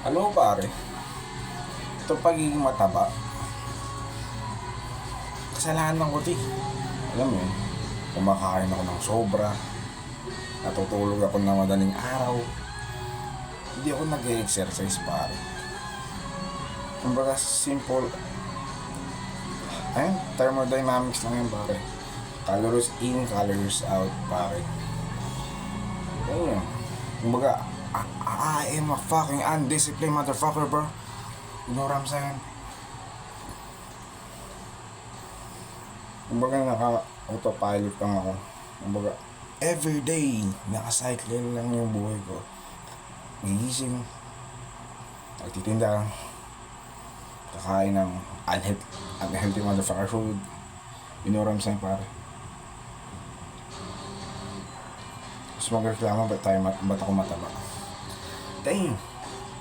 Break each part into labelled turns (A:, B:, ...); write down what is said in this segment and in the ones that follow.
A: Alam mo pare, ito pagiging mataba, kasalanan ko 'to eh. Alam mo yun, kumakain ako ng sobra, natutulog ako ng madaling araw, hindi ako nag-exercise pare. Kumbaga simple, ayun, thermodynamics lang yun pare. Calories in, calories out pare. Ayun, kumbaga, I am a fucking undisciplined motherfucker bro. You know what I'm saying? Kumbaga naka-autopilot lang ako. Kumbaga, everyday, naka-cycle lang yung buhay ko. Gigising, nagtitinda, kakain ng unhealthy motherfucker food. You know what I'm saying, pare? Tapos magreklamo, ba't ako mataba? Damn!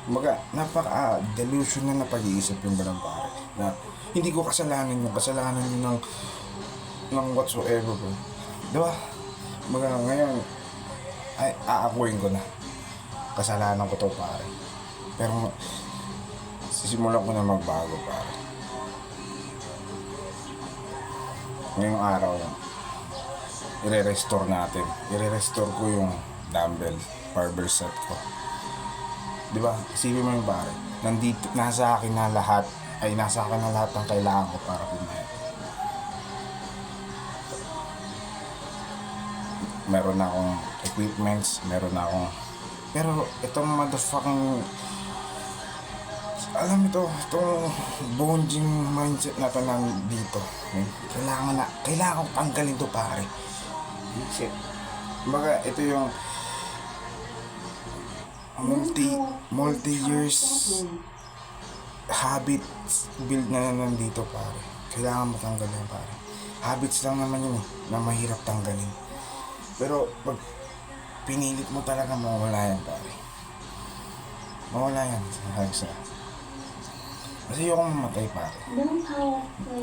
A: Kumbaga, napaka-delusional na pag-iisip yung ganun, pare. Na hindi ko kasalanan yun ng whatsoever, bro. Diba? Kumbaga, ngayon, ay aakuin ko na. Kasalanan ko to, pare. Pero, sisimulan ko na magbago, pare. Ngayong araw, i-restore natin. I-restore ko yung dumbbell, barbell set ko. Diba? Isipin mo yung pare. Nandito, nasa akin na lahat ng kailangan ko para pumayat. Meron na akong equipments, pero itong motherfucking, alam ito, itong bone gym mindset na ito nandito. Kailangan ko tanggalin to pare. Shit. Kumbaga, ito yung multi-years habits build na nandito pare. Kailangan mo tanggalin pare. Habits lang naman yun eh, na mahirap tanggalin. Pero pag pinilit mo talaga, mawala yan pare. Mawala yan sa kasi ayoko mamatay pare.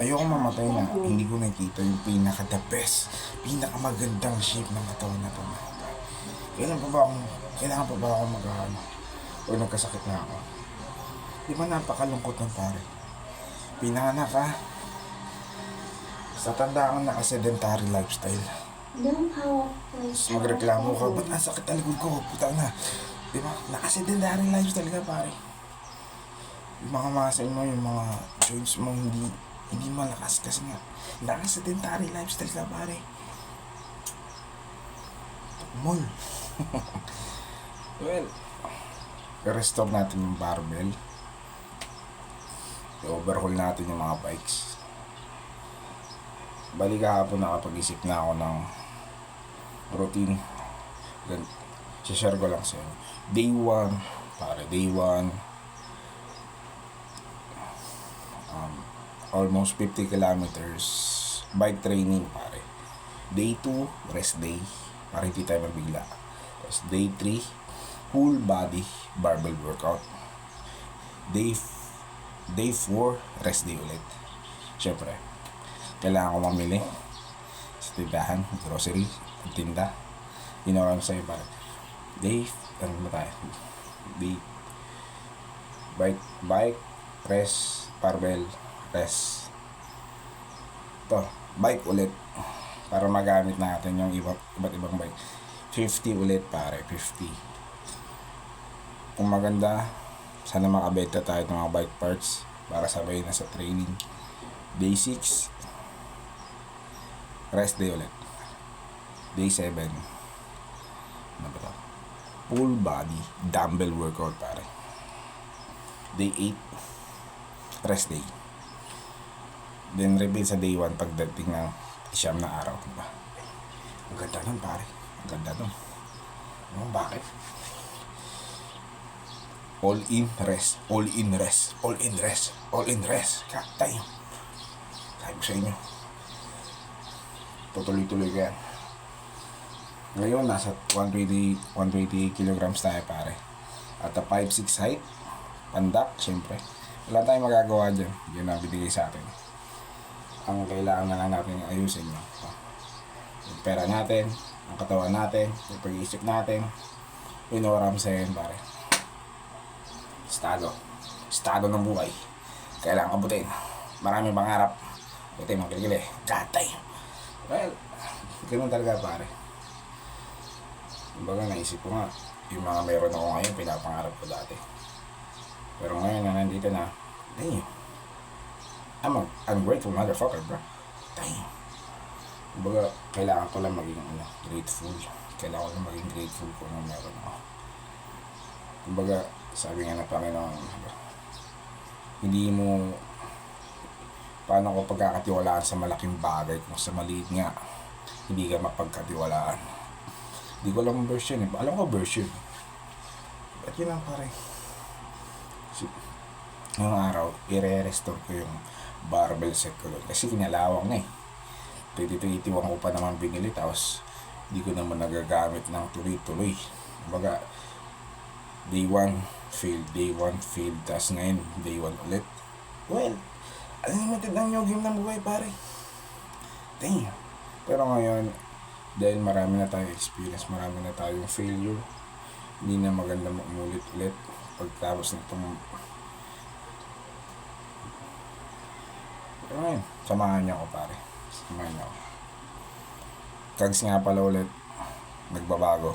A: Ayoko mamatay na hindi ko nakita yung pinaka-the best, pinaka-magandang shape ng katawan na ito. Kailangan pa ba ako mag-ahano o nagkasakit na ako? Di ba napakalungkot ng pare? Pinanganak ka sa tandaan naka-sedentary lifestyle. Magreklamo ka, ba't nasakit ang likod ko? Puta na. Di ba? Naka-sedentary lifestyle ka pare. Yung mga muscle mo, yung mga joints mo hindi malakas kasi nga naka-sedentary lifestyle ka pare. Mall. Well, i-restore natin yung barbell. I-overhaul natin yung mga bikes. Bali kahapon nakapag-isip na ako ng routine. Then, share ko lang sa'yo. Day 1, almost 50 kilometers bike training pare. Day 2, rest day para hindi tayo mabigla. Tapos day 3, full body barbell workout. Day 4, rest day ulit. Siyempre, kailangan ko mamili sa tindahan, grocery, tinda. You know what I'm saying, pare. Day, bike, rest, barbell, rest. Ito, bike ulit para magamit natin yung iba't ibang bike. 50 ulit pare, 50. Kung maganda, sana makabenta tayo ng mga bike parts para sabay na sa training. Day 6, rest day ulit. Day 7, ano ba ito? Full body dumbbell workout pare. Day 8, rest day. Then repeat sa day 1 pagdating ng siyam na araw, diba? Ang ganda nun pare, ang ganda nun. Bakit? All in rest. God damn. Sabi ko sa inyo, tutuloy-tuloy ka yan. Ngayon nasa 120 kilograms tayo pare. At a 5'6" height, pandak, syempre wala tayong magagawa dyan. Yun ang binigay sa atin. Ang kailangan na lang natin ayusin yung pera natin, ang katawan natin, yung pag-iisip natin. You know what I'm saying, pare? Estado ng buhay. Kailangan abutin. Maraming pangarap. Buti, magkiligili. God damn. Well, ganun talaga, pare. Kumbaga, naisip ko nga, yung mga meron ako ngayon, pinapangarap ko dati. Pero ngayon na nandito na, damn. I'm a ungrateful motherfucker, bro. Damn. Kumbaga, kailangan ko lang maging grateful. Kailangan ko lang maging grateful kung ano meron ako. Kumbaga, sabi nga ng Panginoon, hindi mo paano ko pagkakatiwalaan sa malaking bagay kung sa maliit nga hindi ka mapagkatiwalaan. Hindi ko alam ang version eh. Alam ko version. Ba't yun lang pare? Ngayong araw, i-restore ko yung barbell set ko doon. Kasi kinalawang na eh. 2021 ko pa naman binili, tapos hindi ko naman nagagamit ng tuloy-tuloy. Kumbaga, day 1 failed, tapos ngayon, day 1 ulit. Well, unlimited lang yung game ng buhay, pare. Damn. Pero ngayon, dahil marami na tayong experience, marami na tayong failure, hindi na maganda umulit ulit pagtapos na itong. Pero ngayon, samahan niyo ako, pare. Samahan niyo ako. Tags nga pala ulit, nagbabago.